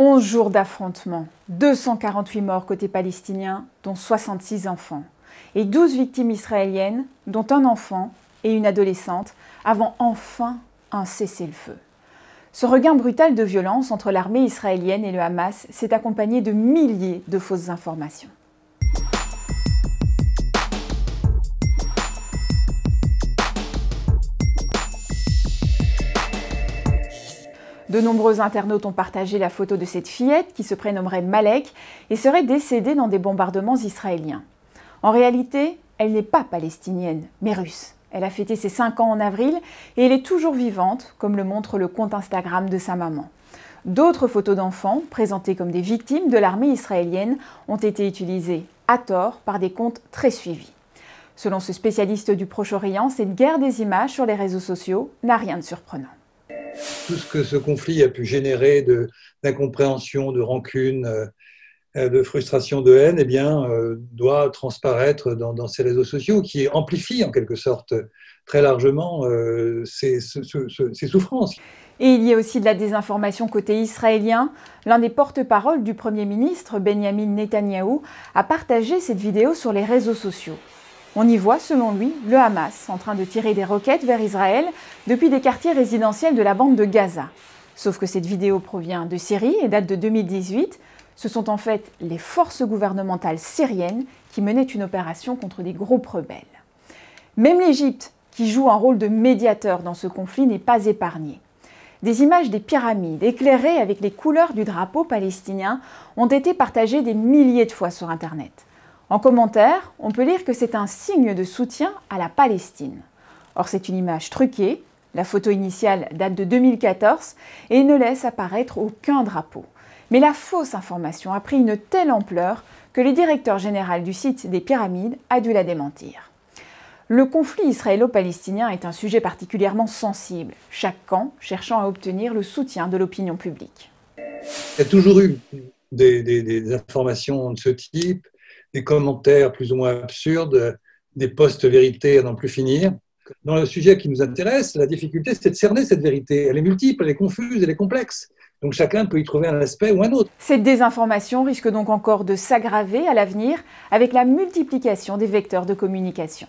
11 jours d'affrontements, 248 morts côté palestinien, dont 66 enfants, et 12 victimes israéliennes, dont un enfant et une adolescente, avant enfin un cessez-le-feu. Ce regain brutal de violence entre l'armée israélienne et le Hamas s'est accompagné de milliers de fausses informations. De nombreux internautes ont partagé la photo de cette fillette qui se prénommerait Malek et serait décédée dans des bombardements israéliens. En réalité, elle n'est pas palestinienne, mais russe. Elle a fêté ses 5 ans en avril et elle est toujours vivante, comme le montre le compte Instagram de sa maman. D'autres photos d'enfants, présentées comme des victimes de l'armée israélienne, ont été utilisées à tort par des comptes très suivis. Selon ce spécialiste du Proche-Orient, cette guerre des images sur les réseaux sociaux n'a rien de surprenant. Tout ce que ce conflit a pu générer d'incompréhension, de rancune, de frustration, de haine, eh bien, doit transparaître dans ces réseaux sociaux qui amplifient en quelque sorte très largement ces souffrances. Et il y a aussi de la désinformation côté israélien. L'un des porte-parole du Premier ministre, Benjamin Netanyahou, a partagé cette vidéo sur les réseaux sociaux. On y voit, selon lui, le Hamas en train de tirer des roquettes vers Israël depuis des quartiers résidentiels de la bande de Gaza. Sauf que cette vidéo provient de Syrie et date de 2018. Ce sont en fait les forces gouvernementales syriennes qui menaient une opération contre des groupes rebelles. Même l'Égypte, qui joue un rôle de médiateur dans ce conflit, n'est pas épargnée. Des images des pyramides éclairées avec les couleurs du drapeau palestinien ont été partagées des milliers de fois sur Internet. En commentaire, on peut lire que c'est un signe de soutien à la Palestine. Or, c'est une image truquée, la photo initiale date de 2014 et ne laisse apparaître aucun drapeau. Mais la fausse information a pris une telle ampleur que le directeur général du site des pyramides a dû la démentir. Le conflit israélo-palestinien est un sujet particulièrement sensible, chaque camp cherchant à obtenir le soutien de l'opinion publique. Il y a toujours eu des informations de ce type, des commentaires plus ou moins absurdes, des post-vérités à n'en plus finir. Dans le sujet qui nous intéresse, la difficulté, c'est de cerner cette vérité. Elle est multiple, elle est confuse, elle est complexe. Donc chacun peut y trouver un aspect ou un autre. Cette désinformation risque donc encore de s'aggraver à l'avenir avec la multiplication des vecteurs de communication.